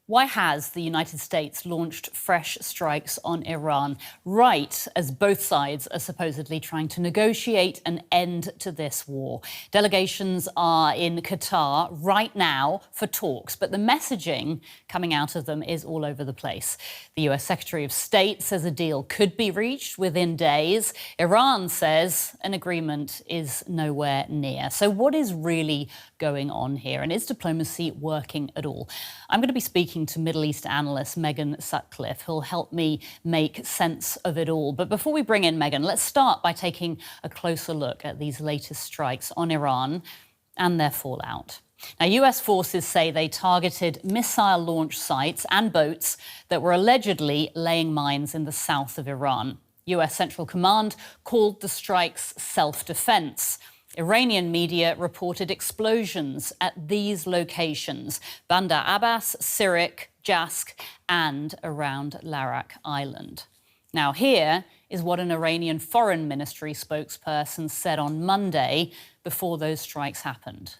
Why has the United States launched fresh strikes on Iran right as both sides are supposedly trying to negotiate an end to this war? Delegations are in Qatar right now for talks, but the messaging coming out of them is all over the place. The US Secretary of State says a deal could be reached within days. Iran says an agreement is nowhere near. So what is really going on here? And is diplomacy working at all? I'm going to be speaking to Middle East analyst Megan Sutcliffe, who'll help me make sense of it all. But before we bring in Megan, let's start by taking a closer look at these latest strikes on Iran and their fallout. Now, US forces say they targeted missile launch sites and boats that were allegedly laying mines in the south of Iran. US Central Command called the strikes self-defense. Iranian media reported explosions at these locations: Bandar Abbas, Sirik, Jask, and around Larak Island. Now, here is what an Iranian foreign ministry spokesperson said on Monday before those strikes happened.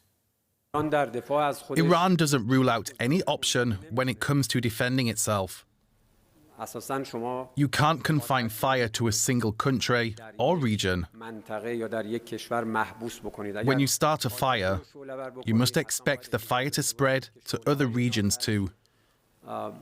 Iran doesn't rule out any option when it comes to defending itself. You can't confine fire to a single country or region. When you start a fire, you must expect the fire to spread to other regions too. A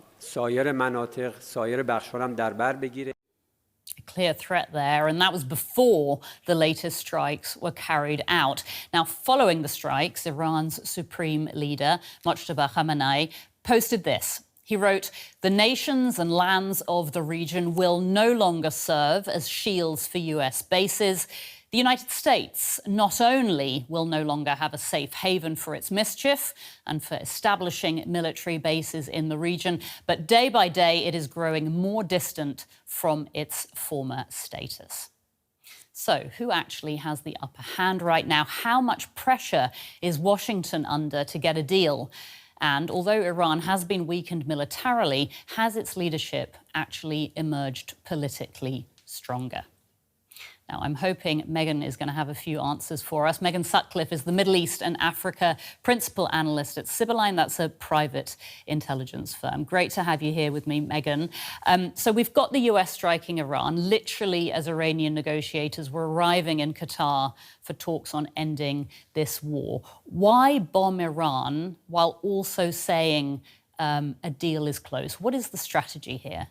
clear threat there, and that was before the latest strikes were carried out. Now, following the strikes, Iran's supreme leader, Mojtaba Khamenei, posted this. He wrote, "The nations and lands of the region will no longer serve as shields for US bases. The United States not only will no longer have a safe haven for its mischief and for establishing military bases in the region, but day by day it is growing more distant from its former status." So, who actually has the upper hand right now? How much pressure is Washington under to get a deal? And although Iran has been weakened militarily, has its leadership actually emerged politically stronger? Now, I'm hoping Megan is going to have a few answers for us. Megan Sutcliffe is the Middle East and Africa principal analyst at Sibylline. That's a private intelligence firm. Great to have you here with me, Megan. So we've got the US striking Iran, literally as Iranian negotiators were arriving in Qatar for talks on ending this war. Why bomb Iran while also saying a deal is close? What is the strategy here?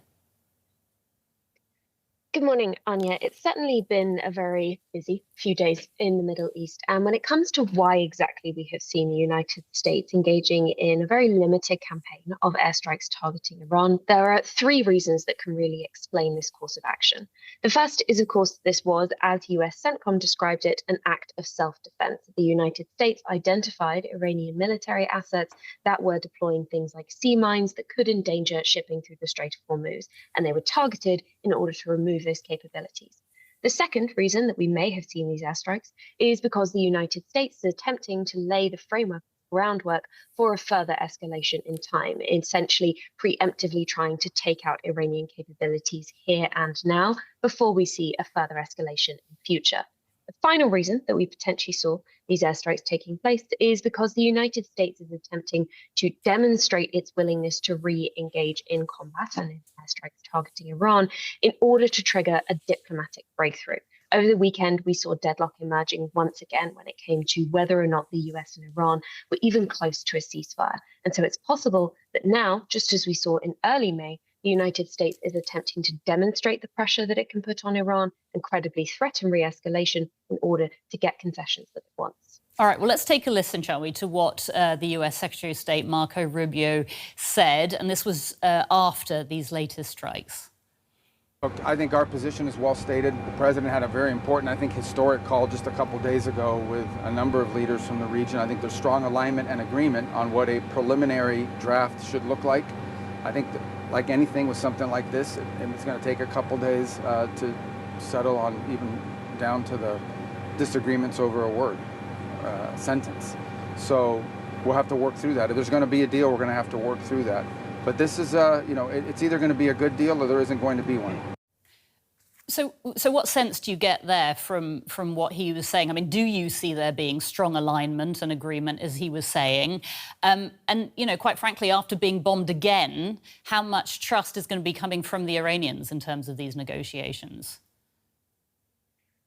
Good morning, Anya. It's certainly been a very busy few days in the Middle East. And when it comes to why exactly we have seen the United States engaging in a very limited campaign of airstrikes targeting Iran, there are three reasons that can really explain this course of action. The first is, of course, this was, as US CENTCOM described it, an act of self-defense. The United States identified Iranian military assets that were deploying things like sea mines that could endanger shipping through the Strait of Hormuz, and they were targeted in order to remove those capabilities. The second reason that we may have seen these airstrikes is because the United States is attempting to lay the groundwork for a further escalation in time, essentially preemptively trying to take out Iranian capabilities here and now before we see a further escalation in future. The final reason that we potentially saw these airstrikes taking place is because the United States is attempting to demonstrate its willingness to re-engage in combat and in airstrikes targeting Iran in order to trigger a diplomatic breakthrough. Over the weekend, we saw deadlock emerging once again when it came to whether or not the US and Iran were even close to a ceasefire. And so it's possible that now, just as we saw in early May, the United States is attempting to demonstrate the pressure that it can put on Iran and credibly threaten re-escalation in order to get concessions that it wants. All right, well, let's take a listen, shall we, to what the US Secretary of State Marco Rubio said. And this was after these latest strikes. Look, I think our position is well stated. The president had a very important, I think, historic call just a couple days ago with a number of leaders from the region. I think there's strong alignment and agreement on what a preliminary draft should look like. I think that, like anything with something like this, it's going to take a couple days to settle on, even down to the disagreements over a word, sentence. So we'll have to work through that. If there's going to be a deal, we're going to have to work through that. But this is, it's either going to be a good deal or there isn't going to be one. So what sense do you get there from what he was saying? I mean, do you see there being strong alignment and agreement, as he was saying? And, you know, quite frankly, after being bombed again, how much trust is going to be coming from the Iranians in terms of these negotiations?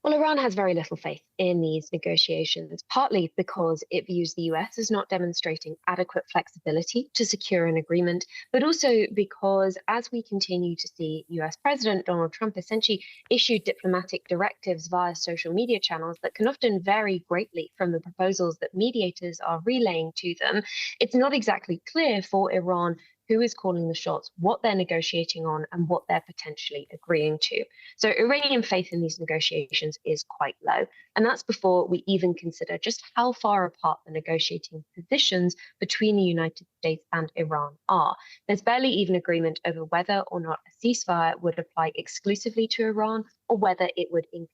Well, Iran has very little faith in these negotiations, partly because it views the US as not demonstrating adequate flexibility to secure an agreement, but also because as we continue to see US President Donald Trump essentially issue diplomatic directives via social media channels that can often vary greatly from the proposals that mediators are relaying to them, it's not exactly clear for Iran who is calling the shots, what they're negotiating on, and what they're potentially agreeing to. So Iranian faith in these negotiations is quite low. And that's before we even consider just how far apart the negotiating positions between the United States and Iran are. There's barely even agreement over whether or not a ceasefire would apply exclusively to Iran or whether it would include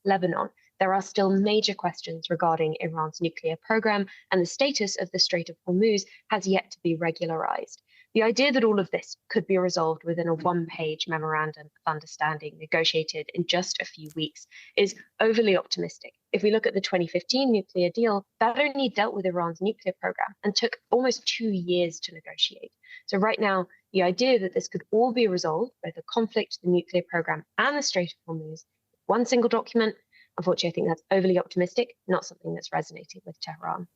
Lebanon. There are still major questions regarding Iran's nuclear program, and the status of the Strait of Hormuz has yet to be regularized. The idea that all of this could be resolved within a one-page memorandum of understanding negotiated in just a few weeks is overly optimistic. If we look at the 2015 nuclear deal, that only dealt with Iran's nuclear program and took almost 2 years to negotiate. So right now, the idea that this could all be resolved, both the conflict, the nuclear program, and the Strait of Hormuz, one single document, unfortunately, I think that's overly optimistic, not something that's resonating with Tehran.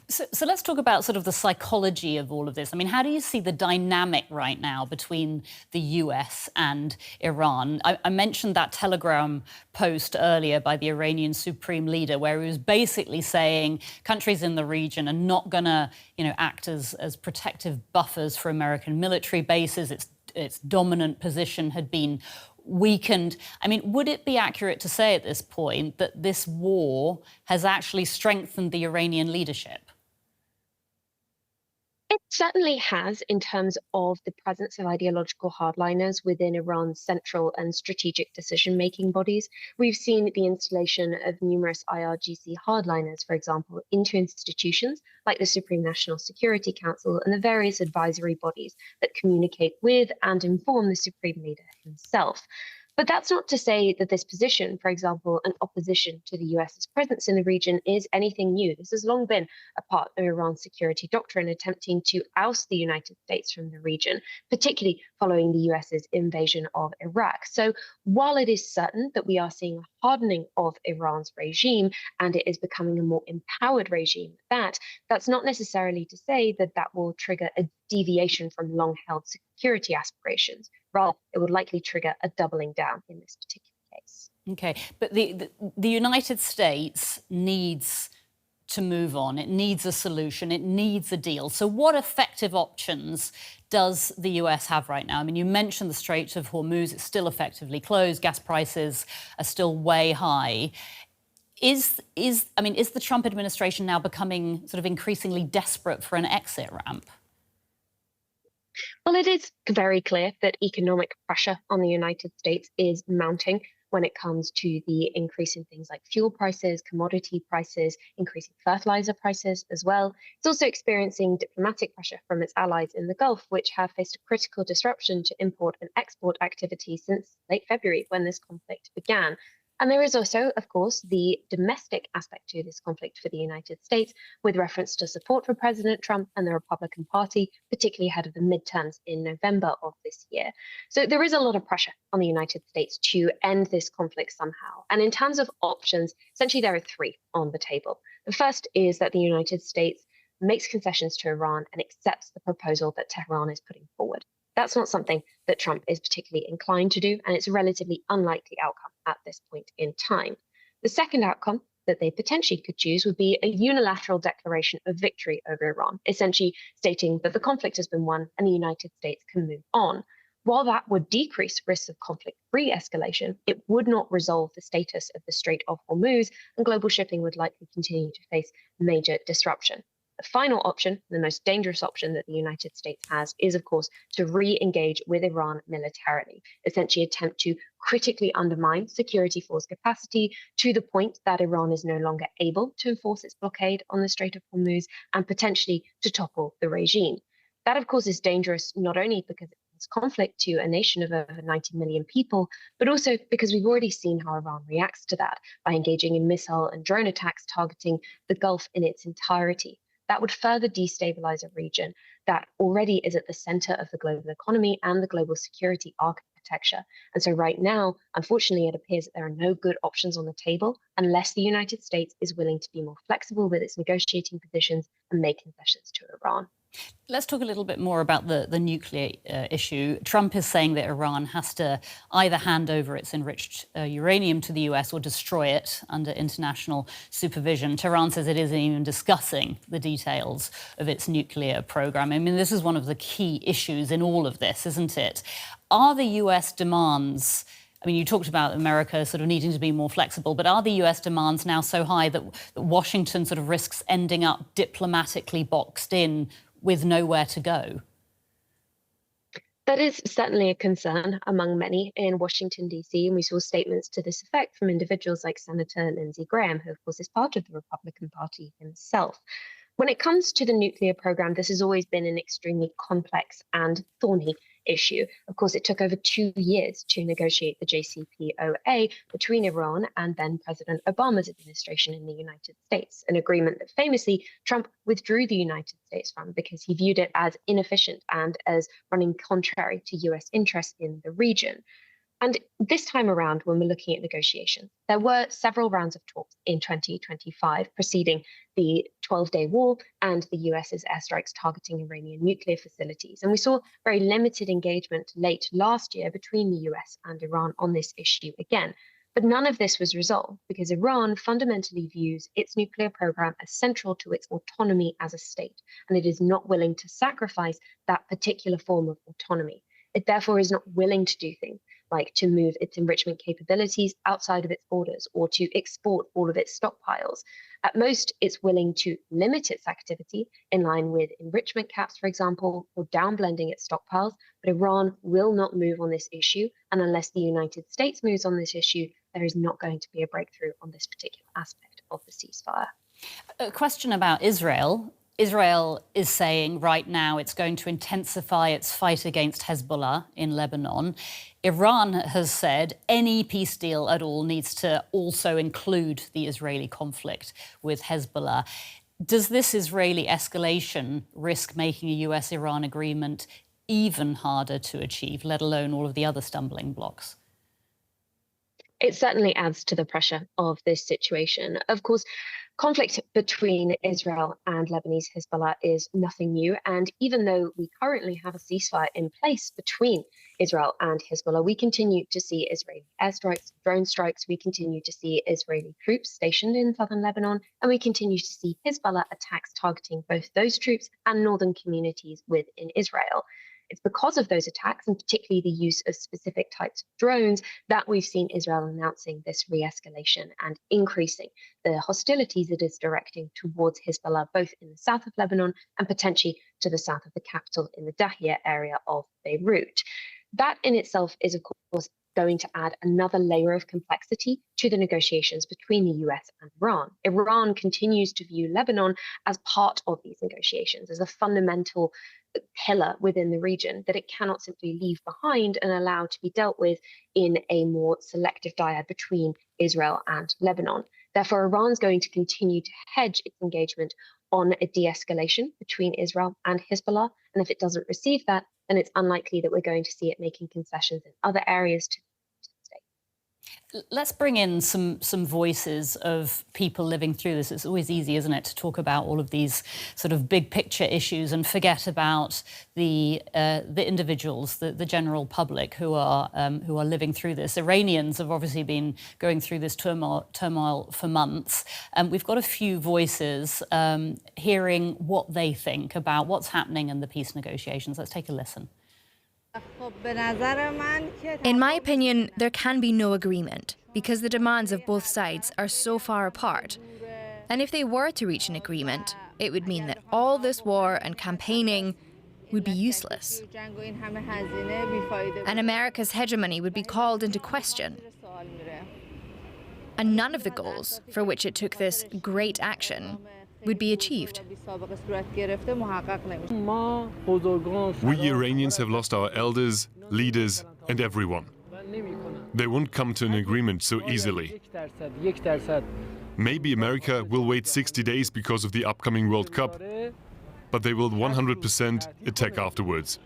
So let's talk about sort of the psychology of all of this. I mean, how do you see the dynamic right now between the US and Iran? I mentioned that Telegram post earlier by the Iranian supreme leader, where he was basically saying countries in the region are not going to, you know, act as protective buffers for American military bases. Its dominant position had been weakened. I mean, would it be accurate to say at this point that this war has actually strengthened the Iranian leadership? It certainly has in terms of the presence of ideological hardliners within Iran's central and strategic decision-making bodies. We've seen the installation of numerous IRGC hardliners, for example, into institutions like the Supreme National Security Council and the various advisory bodies that communicate with and inform the Supreme Leader himself. But that's not to say that this position, for example, an opposition to the US's presence in the region, is anything new. This has long been a part of Iran's security doctrine, attempting to oust the United States from the region, particularly following the US's invasion of Iraq. So while it is certain that we are seeing a hardening of Iran's regime and it is becoming a more empowered regime, that's not necessarily to say that that will trigger a deviation from long-held security aspirations. Rather, it would likely trigger a doubling down in this particular case. Okay, but the United States needs to move on. It needs a solution. It needs a deal. So what effective options does the US have right now? I mean, you mentioned the Strait of Hormuz. It's still effectively closed. Gas prices are still way high. Is the Trump administration now becoming sort of increasingly desperate for an exit ramp? Well, it is very clear that economic pressure on the United States is mounting when it comes to the increase in things like fuel prices, commodity prices, increasing fertilizer prices as well. It's also experiencing diplomatic pressure from its allies in the Gulf, which have faced a critical disruption to import and export activity since late February when this conflict began. And there is also, of course, the domestic aspect to this conflict for the United States, with reference to support for President Trump and the Republican Party, particularly ahead of the midterms in November of this year. So there is a lot of pressure on the United States to end this conflict somehow. And in terms of options, essentially there are three on the table. The first is that the United States makes concessions to Iran and accepts the proposal that Tehran is putting forward. That's not something that Trump is particularly inclined to do, and it's a relatively unlikely outcome at this point in time. The second outcome that they potentially could choose would be a unilateral declaration of victory over Iran, essentially stating that the conflict has been won and the United States can move on. While that would decrease risks of conflict-free escalation, it would not resolve the status of the Strait of Hormuz, and global shipping would likely continue to face major disruption. The final option, the most dangerous option that the United States has, is, of course, to re-engage with Iran militarily, essentially attempt to critically undermine security force capacity to the point that Iran is no longer able to enforce its blockade on the Strait of Hormuz and potentially to topple the regime. That, of course, is dangerous not only because it this conflict to a nation of over 90 million people, but also because we've already seen how Iran reacts to that by engaging in missile and drone attacks targeting the Gulf in its entirety. That would further destabilize a region that already is at the center of the global economy and the global security architecture. And so right now, unfortunately, it appears that there are no good options on the table unless the United States is willing to be more flexible with its negotiating positions and make concessions to Iran. Let's talk a little bit more about the nuclear issue. Trump is saying that Iran has to either hand over its enriched uranium to the US or destroy it under international supervision. Tehran says it isn't even discussing the details of its nuclear program. I mean, this is one of the key issues in all of this, isn't it? Are the US demands... I mean, you talked about America sort of needing to be more flexible, but are the US demands now so high that Washington sort of risks ending up diplomatically boxed in with nowhere to go? That is certainly a concern among many in Washington, D.C., and we saw statements to this effect from individuals like Senator Lindsey Graham, who, of course, is part of the Republican Party himself. When it comes to the nuclear program, this has always been an extremely complex and thorny issue. Of course, it took over 2 years to negotiate the JCPOA between Iran and then President Obama's administration in the United States, an agreement that famously Trump withdrew the United States from because he viewed it as inefficient and as running contrary to US interests in the region. And this time around, when we're looking at negotiations, there were several rounds of talks in 2025 preceding the 12-day war and the US's airstrikes targeting Iranian nuclear facilities. And we saw very limited engagement late last year between the US and Iran on this issue again. But none of this was resolved because Iran fundamentally views its nuclear program as central to its autonomy as a state, and it is not willing to sacrifice that particular form of autonomy. It therefore is not willing to do things like to move its enrichment capabilities outside of its borders or to export all of its stockpiles. At most, it's willing to limit its activity in line with enrichment caps, for example, or downblending its stockpiles. But Iran will not move on this issue. And unless the United States moves on this issue, there is not going to be a breakthrough on this particular aspect of the ceasefire. A question about Israel. Israel is saying right now it's going to intensify its fight against Hezbollah in Lebanon. Iran has said any peace deal at all needs to also include the Israeli conflict with Hezbollah. Does this Israeli escalation risk making a US-Iran agreement even harder to achieve, let alone all of the other stumbling blocks? It certainly adds to the pressure of this situation. Of course, conflict between Israel and Lebanese Hezbollah is nothing new. And even though we currently have a ceasefire in place between Israel and Hezbollah, we continue to see Israeli airstrikes, drone strikes. We continue to see Israeli troops stationed in southern Lebanon. And we continue to see Hezbollah attacks targeting both those troops and northern communities within Israel. It's because of those attacks, and particularly the use of specific types of drones, that we've seen Israel announcing this re-escalation and increasing the hostilities it is directing towards Hezbollah, both in the south of Lebanon and potentially to the south of the capital in the Dahiyeh area of Beirut. That in itself is, of course, going to add another layer of complexity to the negotiations between the US and Iran. Iran continues to view Lebanon as part of these negotiations, as a fundamental pillar within the region that it cannot simply leave behind and allow to be dealt with in a more selective dyad between Israel and Lebanon. Therefore, Iran's going to continue to hedge its engagement on a de-escalation between Israel and Hezbollah. And if it doesn't receive that, then it's unlikely that we're going to see it making concessions in other areas to Let's bring in some voices of people living through this. It's always easy, isn't it, to talk about all of these sort of big picture issues and forget about the individuals, the general public who are living through this. Iranians have obviously been going through this turmoil for months. We've got a few voices hearing what they think about what's happening in the peace negotiations. Let's take a listen. In my opinion, there can be no agreement because the demands of both sides are so far apart. And if they were to reach an agreement, it would mean that all this war and campaigning would be useless. And America's hegemony would be called into question. And none of the goals for which it took this great action would be achieved. We Iranians have lost our elders, leaders, and everyone. They won't come to an agreement so easily. Maybe America will wait 60 days because of the upcoming World Cup, but they will 100% attack afterwards.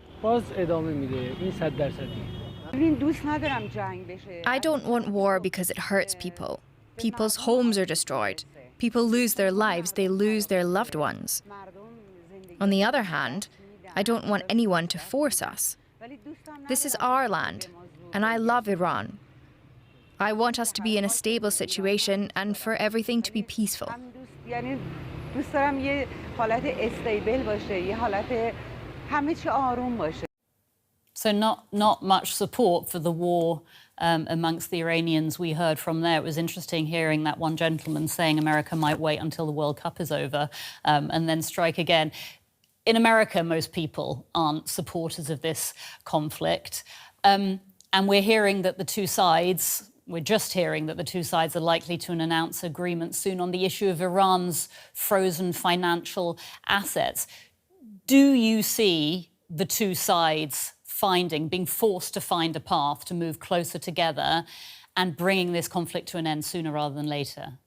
I don't want war because it hurts people. People's homes are destroyed. People lose their lives, they lose their loved ones. On the other hand, I don't want anyone to force us. This is our land, and I love Iran. I want us to be in a stable situation and for everything to be peaceful. So not much support for the war amongst the Iranians we heard from there. It was interesting hearing that one gentleman saying America might wait until the World Cup is over and then strike again. In America, most people aren't supporters of this conflict. And we're hearing that the two sides, we're just hearing that the two sides are likely to announce agreement soon on the issue of Iran's frozen financial assets. Do you see the two sides being forced to find a path to move closer together and bringing this conflict to an end sooner rather than later?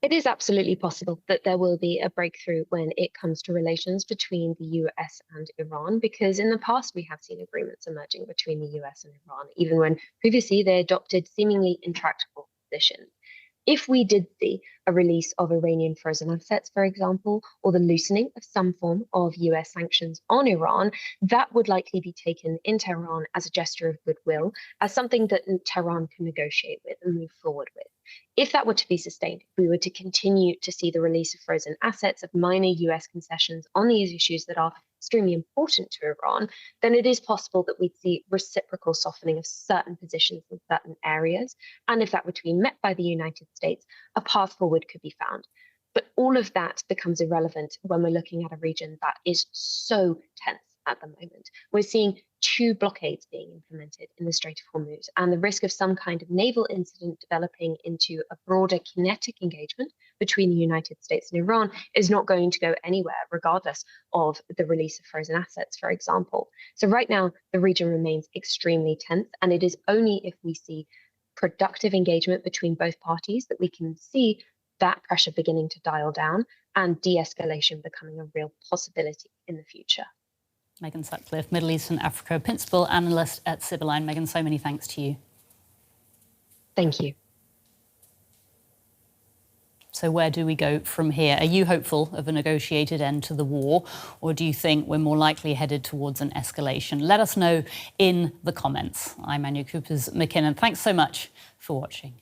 It is absolutely possible that there will be a breakthrough when it comes to relations between the US and Iran, because in the past we have seen agreements emerging between the US and Iran, even when previously they adopted seemingly intractable positions. If we did see a release of Iranian frozen assets, for example, or the loosening of some form of US sanctions on Iran, that would likely be taken in Tehran as a gesture of goodwill, as something that Tehran can negotiate with and move forward with. If that were to be sustained, if we were to continue to see the release of frozen assets, of minor US concessions on these issues that are extremely important to Iran, then it is possible that we'd see reciprocal softening of certain positions in certain areas. And if that were to be met by the United States, a path forward could be found. But all of that becomes irrelevant when we're looking at a region that is so tense at the moment. We're seeing 2 blockades being implemented in the Strait of Hormuz, and the risk of some kind of naval incident developing into a broader kinetic engagement between the United States and Iran is not going to go anywhere, regardless of the release of frozen assets, for example. So right now, the region remains extremely tense, and it is only if we see productive engagement between both parties that we can see that pressure beginning to dial down and de-escalation becoming a real possibility in the future. Megan Sutcliffe, Middle East and Africa Principal Analyst at Sibylline. Megan, so many thanks to you. Thank you. So where do we go from here? Are you hopeful of a negotiated end to the war, or do you think we're more likely headed towards an escalation? Let us know in the comments. I'm Anya Coopers-McKinnon. Thanks so much for watching.